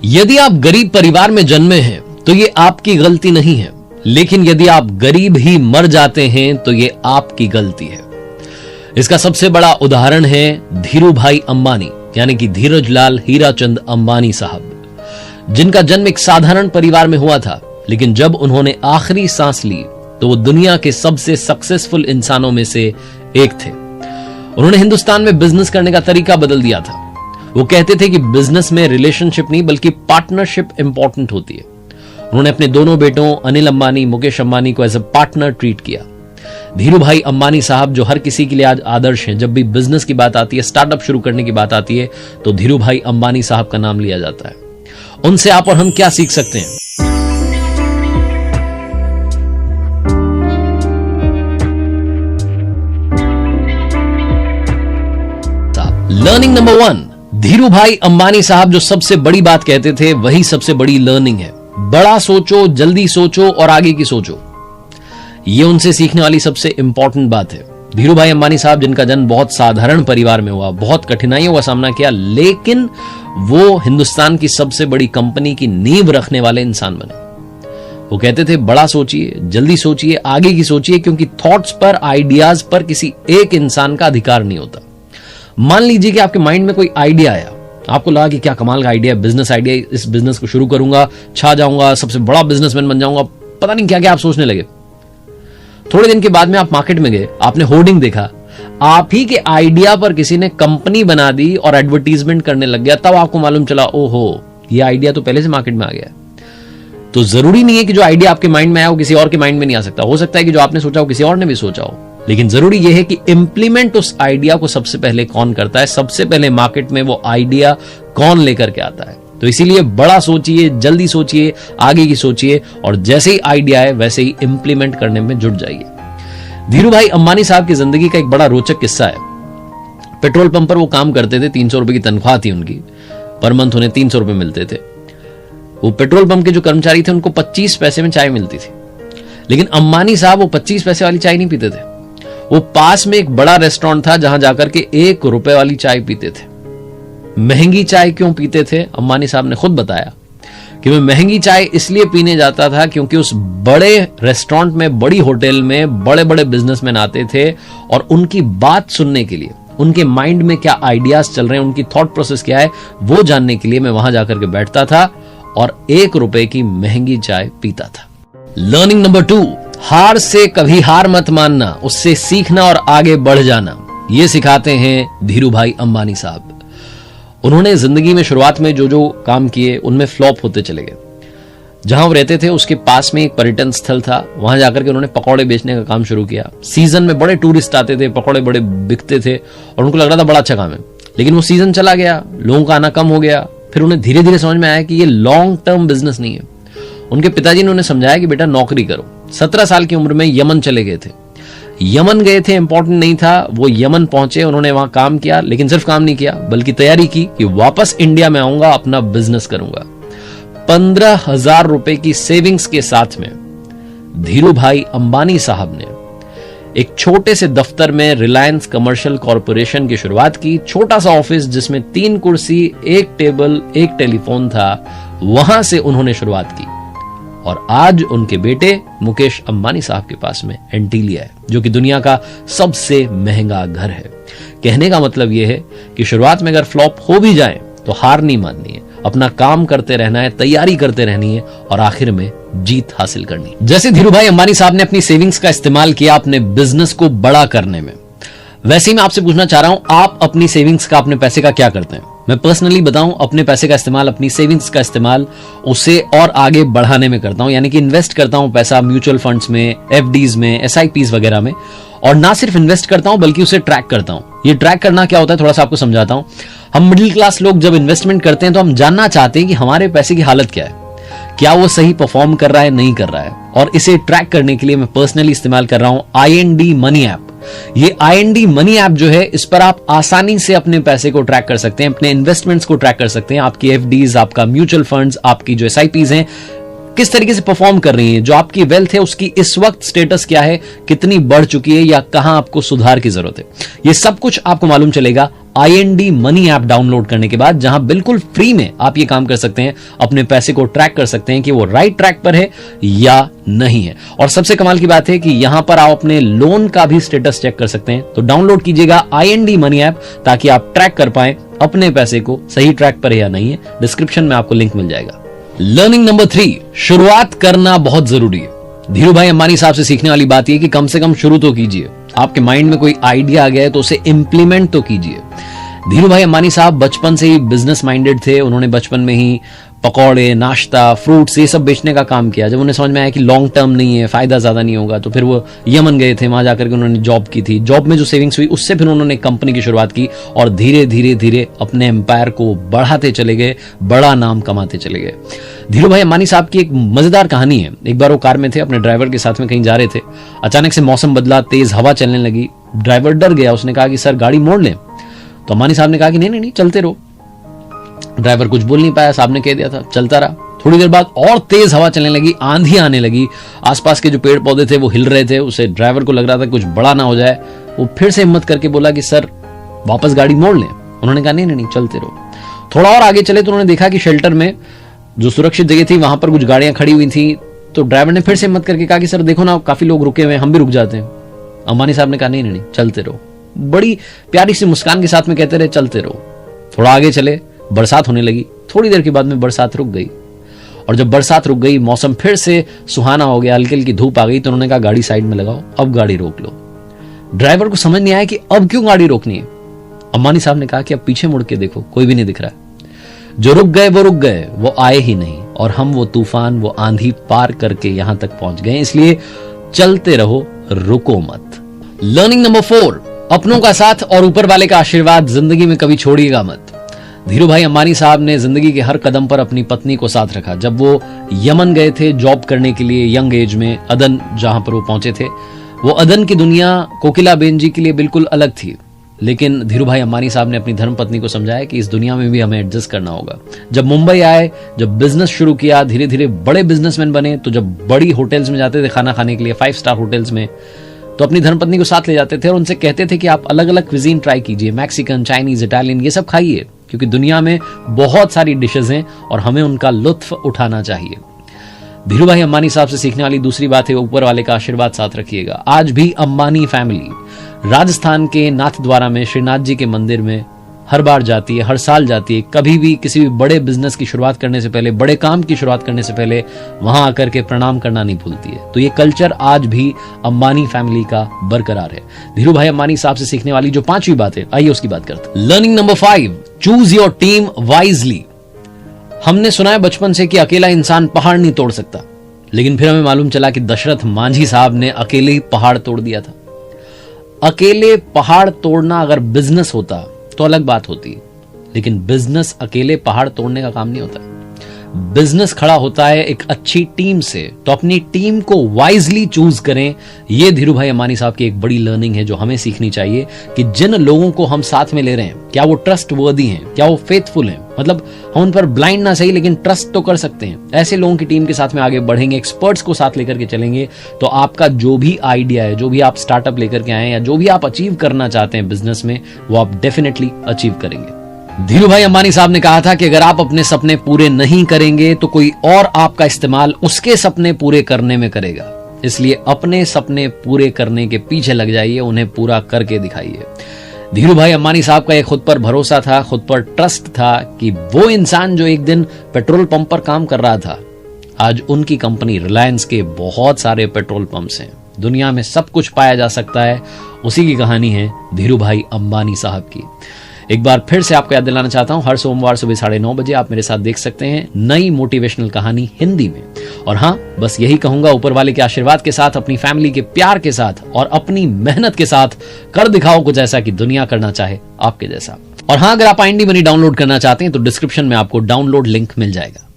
यदि आप गरीब परिवार में जन्मे हैं तो ये आपकी गलती नहीं है, लेकिन यदि आप गरीब ही मर जाते हैं तो ये आपकी गलती है। इसका सबसे बड़ा उदाहरण है धीरूभाई अंबानी, यानी कि धीरज लाल हीराचंद अंबानी साहब, जिनका जन्म एक साधारण परिवार में हुआ था, लेकिन जब उन्होंने आखिरी सांस ली तो वो दुनिया के सबसे सक्सेसफुल इंसानों में से एक थे। उन्होंने हिंदुस्तान में बिजनेस करने का तरीका बदल दिया था। वो कहते थे कि बिजनेस में रिलेशनशिप नहीं बल्कि पार्टनरशिप इंपॉर्टेंट होती है। उन्होंने अपने दोनों बेटों अनिल अंबानी, मुकेश अंबानी को एज ए पार्टनर ट्रीट किया। धीरूभाई अंबानी साहब जो हर किसी के लिए आज आदर्श हैं, जब भी बिजनेस की बात आती है, स्टार्टअप शुरू करने की बात आती है, तो धीरूभाई अंबानी साहब का नाम लिया जाता है। उनसे आप और हम क्या सीख सकते हैं? लर्निंग नंबर 1, धीरूभाई अंबानी साहब जो सबसे बड़ी बात कहते थे वही सबसे बड़ी लर्निंग है। बड़ा सोचो, जल्दी सोचो और आगे की सोचो। ये उनसे सीखने वाली सबसे इंपॉर्टेंट बात है। धीरूभाई अंबानी साहब जिनका जन्म बहुत साधारण परिवार में हुआ, बहुत कठिनाइयों का सामना किया, लेकिन वो हिंदुस्तान की सबसे बड़ी कंपनी की नींव रखने वाले इंसान बने। वो कहते थे बड़ा सोचिए, जल्दी सोचिए, आगे की सोचिए, क्योंकि थॉट्स पर, आइडियाज पर किसी एक इंसान का अधिकार नहीं होता। मान लीजिए कि आपके माइंड में कोई आइडिया आया, आपको लगा कि क्या कमाल का आइडिया, बिजनेस आइडिया, इस बिजनेस को शुरू करूंगा, छा जाऊंगा, सबसे बड़ा बिजनेसमैन बन जाऊंगा, पता नहीं क्या क्या आप सोचने लगे। थोड़े दिन के बाद में आप मार्केट में गए, आपने होर्डिंग देखा, आप ही के आइडिया पर किसी ने कंपनी बना दी और एडवर्टीजमेंट करने लग गया। तब आपको मालूम चला, ओहो, ये आइडिया तो पहले से मार्केट में आ गया। तो जरूरी नहीं है कि जो आइडिया आपके माइंड में आया वो किसी और के माइंड में नहीं आ सकता। हो सकता है कि जो आपने सोचा हो किसी और ने भी सोचा हो, लेकिन जरूरी यह है कि इंप्लीमेंट उस आइडिया को सबसे पहले कौन करता है, सबसे पहले मार्केट में वो आइडिया कौन लेकर के आता है। तो इसीलिए बड़ा सोचिए, जल्दी सोचिए, आगे की सोचिए, और जैसे ही आइडिया है वैसे ही इंप्लीमेंट करने में जुट जाइए। धीरूभाई अंबानी साहब की जिंदगी का एक बड़ा रोचक किस्सा है। पेट्रोल पंप पर वो काम करते थे, 300 रुपए की तनख्वाह थी उनकी, पर मंथ उन्हें 300 रुपए मिलते थे। वो पेट्रोल पंप के जो कर्मचारी थे उनको 25 पैसे में चाय मिलती थी, लेकिन अंबानी साहब वो 25 पैसे वाली चाय नहीं पीते थे। वो पास में एक बड़ा रेस्टोरेंट था जहां जाकर के 1 रुपए वाली चाय पीते थे। महंगी चाय क्यों पीते थे? अंबानी साहब ने खुद बताया कि मैं महंगी चाय इसलिए पीने जाता था क्योंकि उस बड़े रेस्टोरेंट में, बड़ी होटल में बड़े बड़े बिजनेसमैन आते थे और उनकी बात सुनने के लिए, उनके माइंड में क्या आइडियाज चल रहे हैं, उनकी थॉट प्रोसेस क्या है, वो जानने के लिए मैं वहां जाकर के बैठता था और 1 रुपए की महंगी चाय पीता था। लर्निंग नंबर 2, हार से कभी हार मत मानना, उससे सीखना और आगे बढ़ जाना। ये सिखाते हैं धीरूभाई अंबानी साहब। उन्होंने जिंदगी में शुरुआत में जो जो काम किए उनमें फ्लॉप होते चले गए। जहां वो रहते थे उसके पास में एक पर्यटन स्थल था, वहां जाकर के उन्होंने पकौड़े बेचने का काम शुरू किया। सीजन में बड़े टूरिस्ट आते थे, पकौड़े बड़े बिकते थे और उनको लग रहा था बड़ा अच्छा काम है, लेकिन वो सीजन चला गया, लोगों का आना कम हो गया। फिर उन्हें धीरे धीरे समझ में आया कि ये लॉन्ग टर्म बिजनेस नहीं है। उनके पिताजी ने उन्हें समझाया कि बेटा नौकरी करो। 17 साल की उम्र में यमन चले गए थे। यमन गए थे, इंपॉर्टेंट नहीं था, वो यमन पहुंचे, उन्होंने वहां काम किया, लेकिन सिर्फ काम नहीं किया बल्कि तैयारी की कि वापस इंडिया में आऊंगा, अपना बिजनेस करूंगा। 15,000 रुपए की सेविंग्स के साथ में धीरूभाई अंबानी साहब ने एक छोटे से दफ्तर में रिलायंस कमर्शियल कॉरपोरेशन की शुरुआत की। छोटा सा ऑफिस जिसमें 3 कुर्सी, 1 टेबल, 1 टेलीफोन था, वहां से उन्होंने शुरुआत की। और आज उनके बेटे मुकेश अंबानी साहब के पास में एंटीलिया है, जो कि दुनिया का सबसे महंगा घर है। कहने का मतलब यह है कि शुरुआत में अगर फ्लॉप हो भी जाए तो हार नहीं माननी है, अपना काम करते रहना है, तैयारी करते रहनी है और आखिर में जीत हासिल करनी है। जैसे धीरूभाई अंबानी साहब ने अपनी सेविंग्स का इस्तेमाल किया अपने बिजनेस को बड़ा करने में, वैसे ही मैं आपसे पूछना चाह रहा हूं, आप अपनी सेविंग्स का, अपने पैसे का क्या करते हैं? मैं पर्सनली बताऊं, अपने पैसे का इस्तेमाल, अपनी सेविंग्स का इस्तेमाल उसे और आगे बढ़ाने में करता हूं, यानी कि इन्वेस्ट करता हूं पैसा म्यूचुअल फंड्स में, एफडीज में, एसआईपीज वगैरह में। और ना सिर्फ इन्वेस्ट करता हूं बल्कि उसे ट्रैक करता हूं। ये ट्रैक करना क्या होता है, थोड़ा सा आपको समझाता हूं। हम मिडिल क्लास लोग जब इन्वेस्टमेंट करते हैं तो हम जानना चाहते हैं कि हमारे पैसे की हालत क्या है, क्या वो सही परफॉर्म कर रहा है, नहीं कर रहा है। और इसे ट्रैक करने के लिए मैं पर्सनली इस्तेमाल कर रहा हूं IND मनी ऐप। ये IND मनी ऐप जो है, इस पर आप आसानी से अपने पैसे को ट्रैक कर सकते हैं, अपने इन्वेस्टमेंट्स को ट्रैक कर सकते हैं। आपकी एफडीज, आपका म्यूचुअल फंड्स, आपकी जो एसआईपीज हैं किस तरीके से परफॉर्म कर रही है, जो आपकी वेल्थ है उसकी इस वक्त स्टेटस क्या है, कितनी बढ़ चुकी है या कहां आपको सुधार की जरूरत है, ये सब कुछ आपको मालूम चलेगा IND मनी ऐप डाउनलोड करने के बाद, जहां बिल्कुल फ्री में आप ये काम कर सकते हैं, अपने पैसे को ट्रैक कर सकते हैं कि वो राइट ट्रैक पर है या नहीं है। और सबसे कमाल की बात है कि यहां पर आप अपने लोन का भी स्टेटस चेक कर सकते हैं। तो डाउनलोड कीजिएगा IND मनी ऐप ताकि आप ट्रैक कर पाए अपने पैसे को सही ट्रैक पर है या नहीं है। डिस्क्रिप्शन में आपको लिंक मिल जाएगा। लर्निंग नंबर 3, शुरुआत करना बहुत जरूरी है। धीरू भाई अंबानी साहब से सीखने वाली बात यह कि कम से कम शुरू तो कीजिए। आपके माइंड में कोई आइडिया आ गया है तो उसे इंप्लीमेंट तो कीजिए। धीरू भाई अंबानी साहब बचपन से ही बिजनेस माइंडेड थे। उन्होंने बचपन में ही पकौड़े, नाश्ता, फ्रूट्स ये सब बेचने का काम किया। जब उन्हें समझ में आया कि लॉन्ग टर्म नहीं है, फायदा ज्यादा नहीं होगा, तो फिर वो यमन गए थे। वहां जाकर के उन्होंने जॉब की थी। जॉब में जो सेविंग्स हुई उससे फिर उन्होंने कंपनी की शुरुआत की और धीरे धीरे धीरे अपने एम्पायर को बढ़ाते चले गए, बड़ा नाम कमाते चले गए। धीरू भाई अंबानी साहब की एक मजेदार कहानी है। एक बार वो कार में थे, अपने ड्राइवर के साथ में कहीं जा रहे थे। अचानक से मौसम बदला, तेज हवा चलने लगी। ड्राइवर डर गया। उसने कहा कि सर गाड़ी मोड़ लें। तो अंबानी साहब ने कहा कि नहीं नहीं नहीं, चलते रहो। ड्राइवर कुछ बोल नहीं पाया, साहब ने कह दिया था, चलता रहा। थोड़ी देर बाद और तेज हवा चलने लगी, आंधी आने लगी। आसपास के जो पेड़ पौधे थे वो हिल रहे थे। उसे ड्राइवर को लग रहा था कुछ बड़ा ना हो जाए। वो फिर से हिम्मत करके बोला कि सर वापस गाड़ी मोड़ लें। उन्होंने कहा नहीं नहीं नहीं, चलते रहो। थोड़ा और आगे चले तो उन्होंने देखा कि शेल्टर में जो सुरक्षित जगह थी वहां पर कुछ गाड़ियां खड़ी हुई थी। तो ड्राइवर ने फिर से हिम्मत करके कहा कि सर देखो ना, काफी लोग रुके हुए हैं, हम भी रुक जाते हैं। अंबानी साहब ने कहा नहीं नहीं नहीं, चलते रहो। बड़ी प्यारी सी मुस्कान के साथ में कहते रहे चलते रहो। थोड़ा आगे चले, बरसात होने लगी। थोड़ी देर के बाद में बरसात रुक गई। और जब बरसात रुक गई, मौसम फिर से सुहाना हो गया, हल्की हल्की धूप आ गई। तो उन्होंने कहा गाड़ी साइड में लगाओ, अब गाड़ी रोक लो। ड्राइवर को समझ नहीं आया कि अब क्यों गाड़ी रोकनी है। अंबानी साहब ने कहा कि अब पीछे मुड़ के देखो, कोई भी नहीं दिख रहा है। जो रुक गए वो रुक गए, वो आए ही नहीं। और हम वो तूफान, वो आंधी पार करके यहां तक पहुंच गए। इसलिए चलते रहो, रुको मत। लर्निंग नंबर 4, अपनों का साथ और ऊपर वाले का आशीर्वाद जिंदगी में कभी छोड़िएगा मत। धीरू भाई अंबानी साहब ने जिंदगी के हर कदम पर अपनी पत्नी को साथ रखा। जब वो यमन गए थे जॉब करने के लिए यंग एज में, अदन जहां पर वो पहुंचे थे, वो अदन की दुनिया कोकिलाबेन जी के लिए बिल्कुल अलग थी। लेकिन धीरू भाई अंबानी साहब ने अपनी धर्मपत्नी को समझाया कि इस दुनिया में भी हमें एडजस्ट करना होगा। जब मुंबई आए, जब बिजनेस शुरू किया, धीरे धीरे बड़े बिजनेसमैन बने। तो जब बड़ी होटल्स में जाते थे खाना खाने के लिए, 5 स्टार होटल्स में, तो अपनी धर्मपत्नी को साथ ले जाते थे और उनसे कहते थे कि आप अलग अलग क्विजीन ट्राई कीजिए, मैक्सिकन, चाइनीज, इटालियन, ये सब खाइए, क्योंकि दुनिया में बहुत सारी डिशेज हैं और हमें उनका लुत्फ उठाना चाहिए। धीरू भाई अंबानी साहब से सीखने वाली दूसरी बात है, ऊपर वाले का आशीर्वाद साथ रखिएगा। आज भी अंबानी फैमिली राजस्थान के नाथद्वारा में श्रीनाथ जी के मंदिर में हर बार जाती है, हर साल जाती है। कभी भी किसी भी बड़े बिजनेस की शुरुआत करने से पहले, बड़े काम की शुरुआत करने से पहले वहां आकर के प्रणाम करना नहीं भूलती है। तो ये कल्चर आज भी अंबानी फैमिली का बरकरार है। धीरू भाई अंबानी साहब से सीखने वाली जो 5वीं बात है, आइए उसकी बात करते हैं। Learning number 5, choose your team wisely. हमने सुना है बचपन से कि अकेला इंसान पहाड़ नहीं तोड़ सकता, लेकिन फिर हमें मालूम चला कि दशरथ मांझी साहब ने अकेले ही पहाड़ तोड़ दिया था। अकेले पहाड़ तोड़ना अगर बिजनेस होता तो अलग बात होती, लेकिन बिजनेस अकेले पहाड़ तोड़ने का काम नहीं होता। बिजनेस खड़ा होता है एक अच्छी टीम से। तो अपनी टीम को वाइजली चूज करें। यह धीरू भाई अंबानी साहब की एक बड़ी लर्निंग है जो हमें सीखनी चाहिए कि जिन लोगों को हम साथ में ले रहे हैं, क्या वो ट्रस्ट वर्दी हैं, क्या वो फेथफुल हैं। मतलब हम उन पर ब्लाइंड ना सही, लेकिन ट्रस्ट तो कर सकते हैं। ऐसे लोगों की टीम के साथ में आगे बढ़ेंगे, एक्सपर्ट्स को साथ लेकर के चलेंगे, तो आपका जो भी आइडिया है, जो भी आप स्टार्टअप लेकर के आए हैं, या जो भी आप अचीव करना चाहते हैं बिजनेस में, वो आप डेफिनेटली अचीव करेंगे। धीरू भाई अंबानी साहब ने कहा था कि अगर आप अपने सपने पूरे नहीं करेंगे तो कोई और आपका इस्तेमाल उसके सपने पूरे करने में करेगा। इसलिए अपने सपने पूरे करने के पीछे लग जाइए, उन्हें पूरा करके दिखाइए। धीरू भाई अंबानी साहब का एक खुद पर भरोसा था, खुद पर ट्रस्ट था कि वो इंसान जो एक दिन पेट्रोल पंप पर काम कर रहा था, आज उनकी कंपनी रिलायंस के बहुत सारे पेट्रोल पंप्स हैं। दुनिया में सब कुछ पाया जा सकता है, उसी की कहानी है धीरू भाई अंबानी साहब की। एक बार फिर से आपको याद दिलाना चाहता हूं, हर सोमवार सुबह 9:30 बजे आप मेरे साथ देख सकते हैं नई मोटिवेशनल कहानी हिंदी में। और हां, बस यही कहूंगा, ऊपर वाले के आशीर्वाद के साथ, अपनी फैमिली के प्यार के साथ और अपनी मेहनत के साथ कर दिखाओ कुछ ऐसा कि दुनिया करना चाहे आपके जैसा। और हां, अगर आप IND मनी डाउनलोड करना चाहते हैं तो डिस्क्रिप्शन में आपको डाउनलोड लिंक मिल जाएगा।